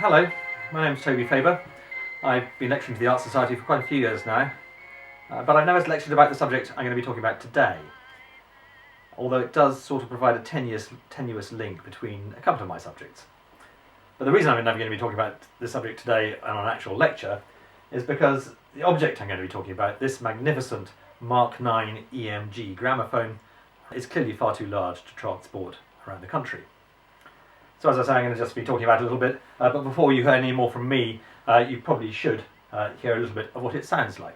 Hello, my name's Toby Faber. I've been lecturing to the Art Society for quite a few years now, but I've never lectured about the subject I'm going to be talking about today, although it does sort of provide a tenuous link between a couple of my subjects. But the reason I'm never going to be talking about this subject today on an actual lecture is because the object I'm going to be talking about, this magnificent Mark IX EMG gramophone, is clearly far too large to transport around the country. So as I say, I'm going to just be talking about it a little bit, but before you hear any more from me, you probably should hear a little bit of what it sounds like.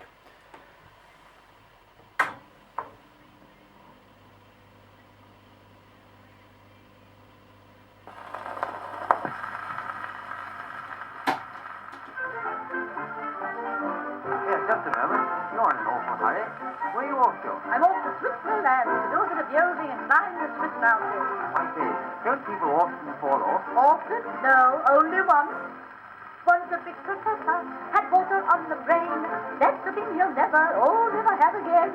Just a moment. You're in an awful hurry. Where are you off to? I'm off to Switzerland to do a bit of yachting and climb the Swiss mountains. I say, don't people often fall off? Often? No, only once. Once a big professor had water on the brain. That's the thing he'll never have again.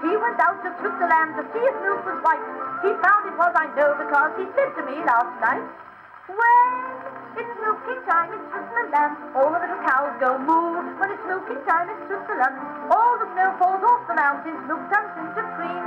He went out to Switzerland to see if milk was white. He found it was, I know, because he said to me last night, "Well, it's milking time in Switzerland. All the little cows go moo. When it's milking time in Switzerland, all the snow falls off the mountains. Milk turns into cream.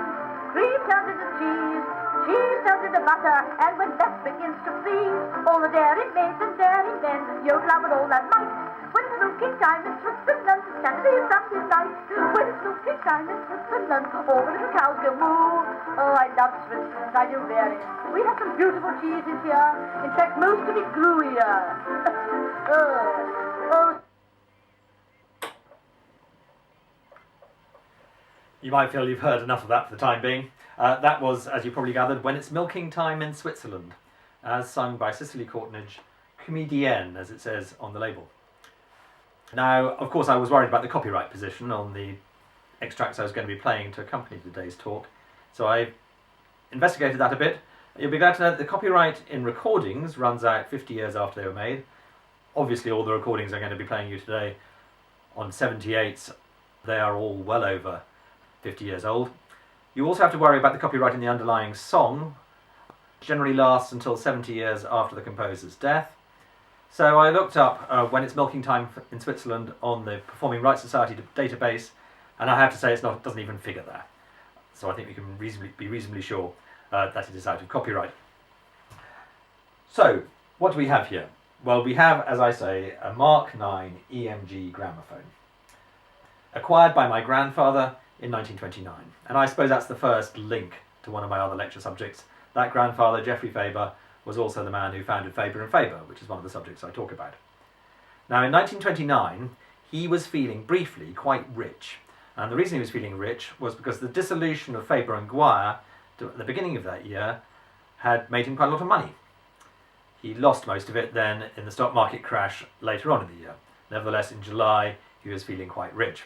Cream turns into cheese. Cheese turns into butter. And when that begins to freeze, all the dairy maids and dairy men yodel out with all that might. When it's milking time in Switzerland, Saturday, Sunday night. When it's milking time in Switzerland, all the little cows go moo. Oh, I love Switzerland. I do really. We have some beautiful cheeses here. In fact, most of it grew here. oh. You might feel you've heard enough of that for the time being. That was, as you probably gathered, When It's Milking Time in Switzerland, as sung by Cicely Courtnidge, comédienne, as it says on the label. Now, of course, I was worried about the copyright position on the extracts I was going to be playing to accompany today's talk, so I investigated that a bit. You'll be glad to know that the copyright in recordings runs out 50 years after they were made. Obviously, all the recordings I'm going to be playing you today on 78s, they are all well over 50 years old. You also have to worry about the copyright in the underlying song, which generally lasts until 70 years after the composer's death. So I looked up When It's Milking Time in Switzerland on the Performing Rights Society database, and I have to say it doesn't even figure there. So I think we can be reasonably sure that it is out of copyright. So, what do we have here? Well, we have, as I say, a Mark IX EMG gramophone, acquired by my grandfather in 1929. And I suppose that's the first link to one of my other lecture subjects. That grandfather, Geoffrey Faber, was also the man who founded Faber Faber, which is one of the subjects I talk about. Now, in 1929, he was feeling briefly quite rich. And the reason he was feeling rich was because the dissolution of Faber and Guire at the beginning of that year had made him quite a lot of money. He lost most of it then in the stock market crash later on in the year. Nevertheless, in July, he was feeling quite rich.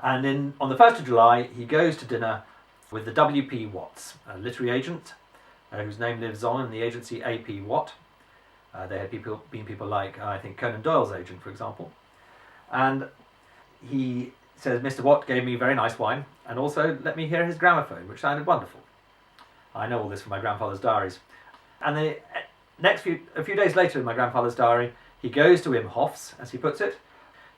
And on the 1st of July, he goes to dinner with the W.P. Watts, a literary agent whose name lives on in the agency A.P. Watt. There had been people like, I think, Conan Doyle's agent, for example. And he says, "Mr. Watt gave me very nice wine, and also let me hear his gramophone, which sounded wonderful." I know all this from my grandfather's diaries. And a few days later in my grandfather's diary, he goes to Imhoff's, as he puts it,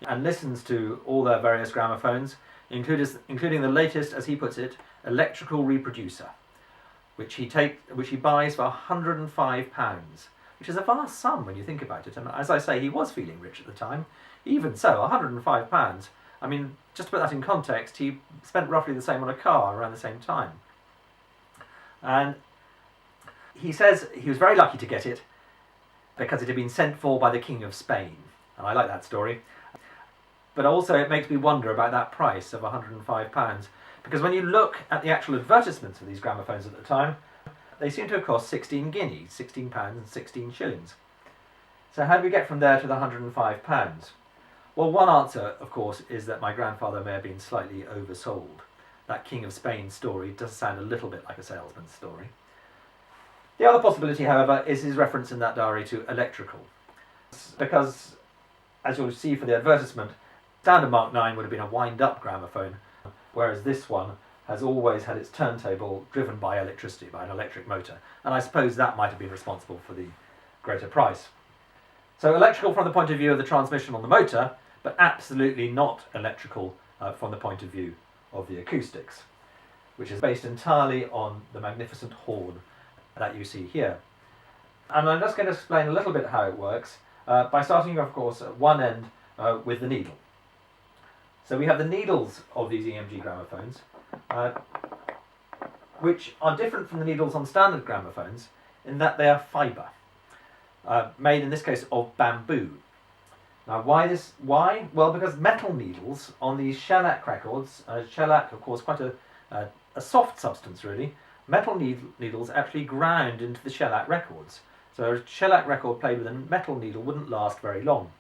and listens to all their various gramophones, including the latest, as he puts it, electrical reproducer, which he buys for £105, which is a vast sum when you think about it. And as I say, he was feeling rich at the time. Even so, £105. I mean, just to put that in context, he spent roughly the same on a car around the same time. And he says he was very lucky to get it because it had been sent for by the King of Spain. And I like that story. But also it makes me wonder about that price of £105, because when you look at the actual advertisements for these gramophones at the time, they seem to have cost 16 guineas, £16 and 16 shillings. So how do we get from there to the £105? Well, one answer, of course, is that my grandfather may have been slightly oversold. That King of Spain story does sound a little bit like a salesman's story. The other possibility, however, is his reference in that diary to electrical. Because, as you'll see for the advertisement, standard Mark IX would have been a wind-up gramophone, whereas this one has always had its turntable driven by electricity, by an electric motor. And I suppose that might have been responsible for the greater price. So electrical from the point of view of the transmission on the motor, but absolutely not electrical from the point of view of the acoustics, which is based entirely on the magnificent horn that you see here. And I'm just going to explain a little bit how it works by starting, of course, at one end with the needle. So we have the needles of these EMG gramophones, which are different from the needles on standard gramophones in that they are fibre, made in this case of bamboo. Now why this? Why? Well, because metal needles on these shellac records, shellac of course quite a soft substance really, metal needles actually ground into the shellac records. So a shellac record played with a metal needle wouldn't last very long.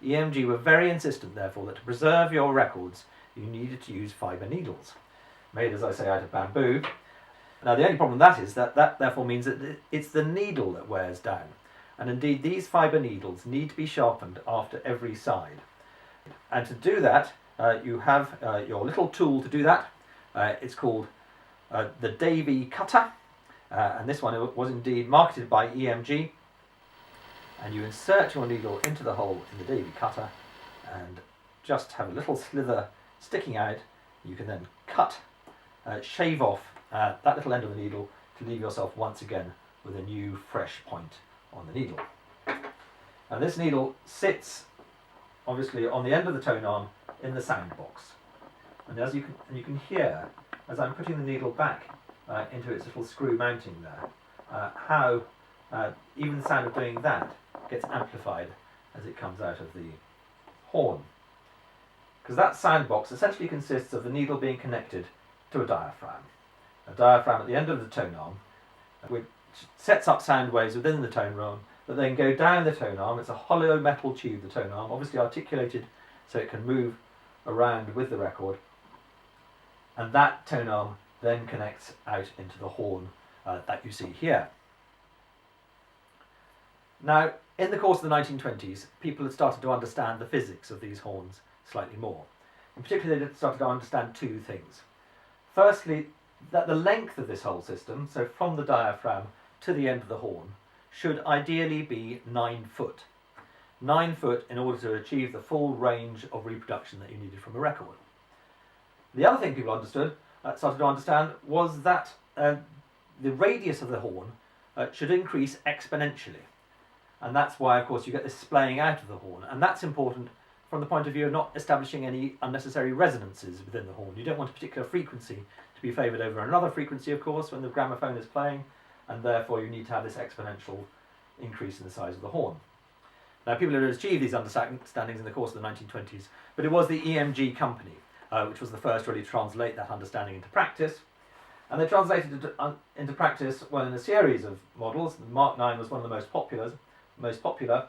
EMG were very insistent therefore that to preserve your records you needed to use fibre needles, made as I say out of bamboo. Now the only problem with that is that therefore means that it's the needle that wears down. And indeed these fibre needles need to be sharpened after every side. And to do that you have your little tool to do that. It's called the Davy cutter, and this one was indeed marketed by EMG. And you insert your needle into the hole in the Davy cutter and just have a little slither sticking out. You can then cut, shave off that little end of the needle to leave yourself once again with a new fresh point on the needle. And this needle sits obviously on the end of the tone arm in the sound box. And as you can hear, as I'm putting the needle back into its little screw mounting there, how even the sound of doing that gets amplified as it comes out of the horn. Because that sound box essentially consists of the needle being connected to a diaphragm. A diaphragm at the end of the tone arm, which sets up sound waves within the tone arm that then go down the tone arm. It's a hollow metal tube, the tone arm, obviously articulated so it can move around with the record. And that tone arm then connects out into the horn that you see here. Now, in the course of the 1920s, people had started to understand the physics of these horns slightly more. In particular, they started to understand two things. Firstly, that the length of this whole system, so from the diaphragm to the end of the horn, should ideally be 9 foot. 9 foot in order to achieve the full range of reproduction that you needed from a record. The other thing people started to understand was that the radius of the horn should increase exponentially. And that's why, of course, you get this splaying out of the horn. And that's important from the point of view of not establishing any unnecessary resonances within the horn. You don't want a particular frequency to be favoured over another frequency, of course, when the gramophone is playing, and therefore you need to have this exponential increase in the size of the horn. Now, people had achieved these understandings in the course of the 1920s, but it was the EMG company which was the first really to translate that understanding into practice. And they translated it into practice, well, in a series of models. The Mark 9 was one of the most popular,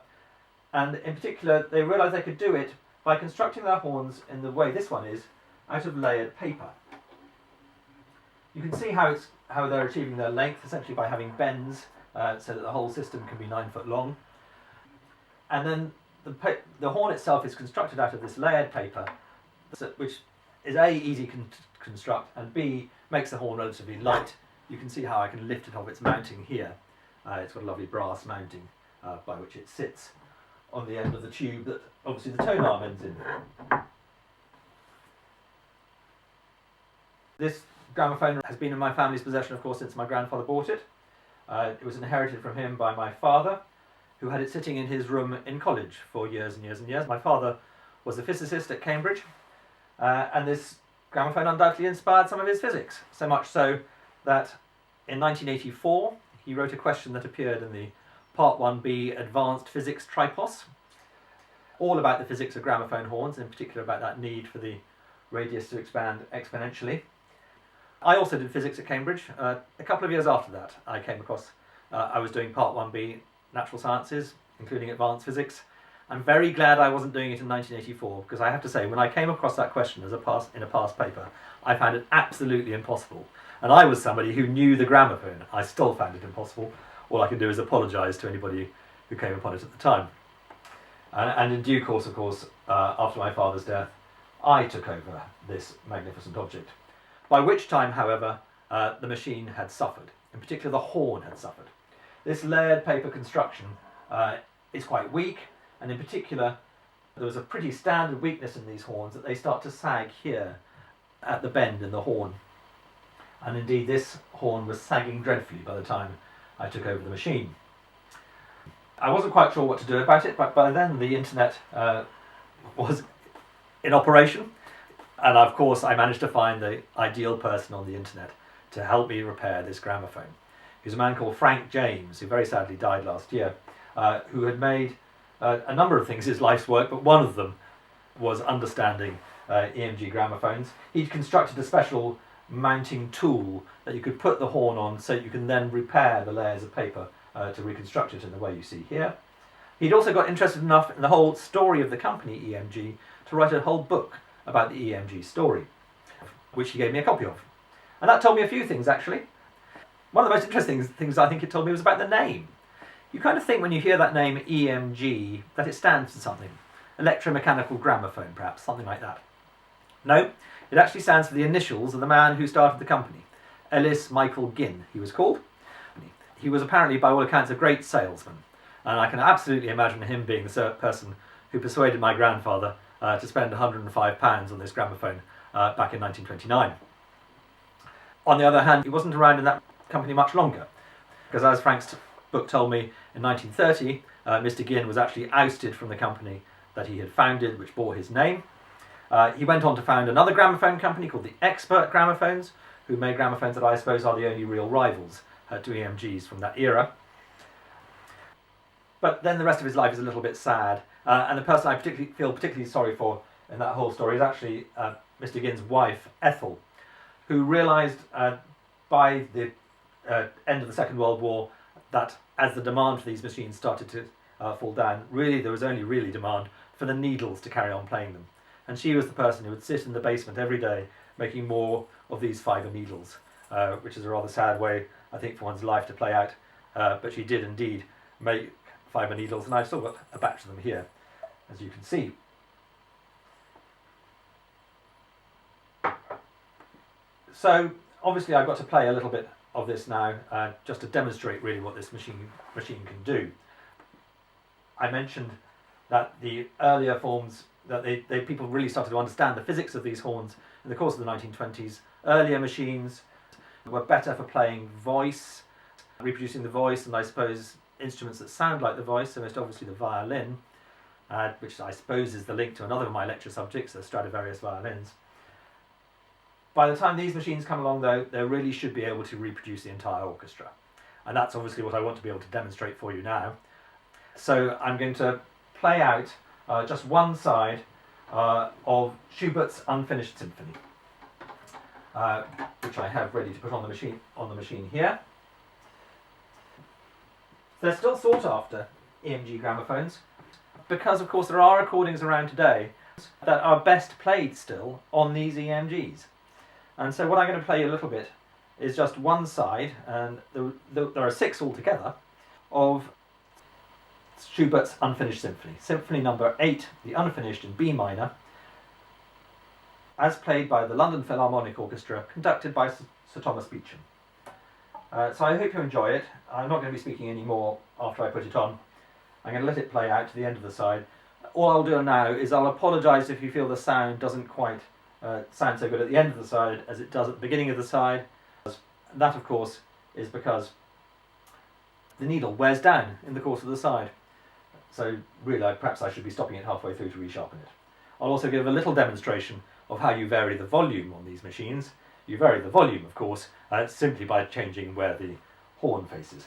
and in particular they realised they could do it by constructing their horns in the way this one is, out of layered paper. You can see how they're achieving their length essentially by having bends so that the whole system can be 9 foot long. And then the horn itself is constructed out of this layered paper, which is A, easy to construct, and B, makes the horn relatively light. You can see how I can lift it off its mounting here. It's got a lovely brass mounting by which it sits on the end of the tube that obviously the tone arm ends in. This gramophone has been in my family's possession, of course, since my grandfather bought it. It was inherited from him by my father, who had it sitting in his room in college for years and years and years. My father was a physicist at Cambridge, and this gramophone undoubtedly inspired some of his physics, so much so that in 1984 he wrote a question that appeared in the Part 1B Advanced Physics Tripos, all about the physics of gramophone horns, in particular about that need for the radius to expand exponentially. I also did physics at Cambridge. A couple of years after that I came across, I was doing Part 1B Natural Sciences, including Advanced Physics. I'm very glad I wasn't doing it in 1984, because I have to say, when I came across that question in a past paper, I found it absolutely impossible. And I was somebody who knew the gramophone. I still found it impossible. All I can do is apologise to anybody who came upon it at the time. And in due course, of course, after my father's death, I took over this magnificent object. By which time, however, the machine had suffered. In particular, the horn had suffered. This layered paper construction is quite weak, and in particular there was a pretty standard weakness in these horns that they start to sag here at the bend in the horn. And indeed this horn was sagging dreadfully by the time I took over the machine. I wasn't quite sure what to do about it, but by then the internet was in operation, and of course I managed to find the ideal person on the internet to help me repair this gramophone. He was a man called Frank James, who very sadly died last year, who had made a number of things his life's work, but one of them was understanding EMG gramophones. He'd constructed a special mounting tool that you could put the horn on so you can then repair the layers of paper to reconstruct it in the way you see here. He'd also got interested enough in the whole story of the company EMG to write a whole book about the EMG story, which he gave me a copy of. And that told me a few things, actually. One of the most interesting things I think it told me was about the name. You kind of think when you hear that name EMG that it stands for something. Electromechanical gramophone, perhaps, something like that. No, it actually stands for the initials of the man who started the company. Ellis Michael Ginn, he was called. He was apparently, by all accounts, a great salesman. And I can absolutely imagine him being the person who persuaded my grandfather to spend £105 on this gramophone back in 1929. On the other hand, he wasn't around in that company much longer, because as Frank's book told me, in 1930, Mr. Ginn was actually ousted from the company that he had founded, which bore his name. He went on to found another gramophone company called the Expert Gramophones, who made gramophones that I suppose are the only real rivals to EMGs from that era. But then the rest of his life is a little bit sad, and the person I feel particularly sorry for in that whole story is actually Mr. Ginn's wife, Ethel, who realised by the end of the Second World War that as the demand for these machines started to fall down, really there was only really demand for the needles to carry on playing them. And she was the person who would sit in the basement every day making more of these fibre needles, which is a rather sad way, I think, for one's life to play out. But she did indeed make fibre needles, and I've still got a batch of them here, as you can see. So obviously I've got to play a little bit of this now, just to demonstrate really what this machine can do. I mentioned that the earlier forms, that people really started to understand the physics of these horns in the course of the 1920s. Earlier machines were better for playing voice, reproducing the voice, and I suppose instruments that sound like the voice, so most obviously the violin, which I suppose is the link to another of my lecture subjects, the Stradivarius violins. By the time these machines come along, though, they really should be able to reproduce the entire orchestra. And that's obviously what I want to be able to demonstrate for you now. So I'm going to play out just one side of Schubert's Unfinished Symphony, which I have ready to put on the machine here. They're still sought after, EMG gramophones, because of course there are recordings around today that are best played still on these EMGs. And so what I'm going to play you a little bit is just one side, and there are 6 altogether, of Schubert's Unfinished Symphony. Symphony number 8, the Unfinished in B minor, as played by the London Philharmonic Orchestra, conducted by Sir Thomas Beecham. So I hope you enjoy it. I'm not going to be speaking any more after I put it on. I'm going to let it play out to the end of the side. All I'll do now is I'll apologise if you feel the sound doesn't quite sound so good at the end of the side as it does at the beginning of the side. That, of course, is because the needle wears down in the course of the side. So really, perhaps I should be stopping it halfway through to resharpen it. I'll also give a little demonstration of how you vary the volume on these machines. You vary the volume, of course, simply by changing where the horn faces.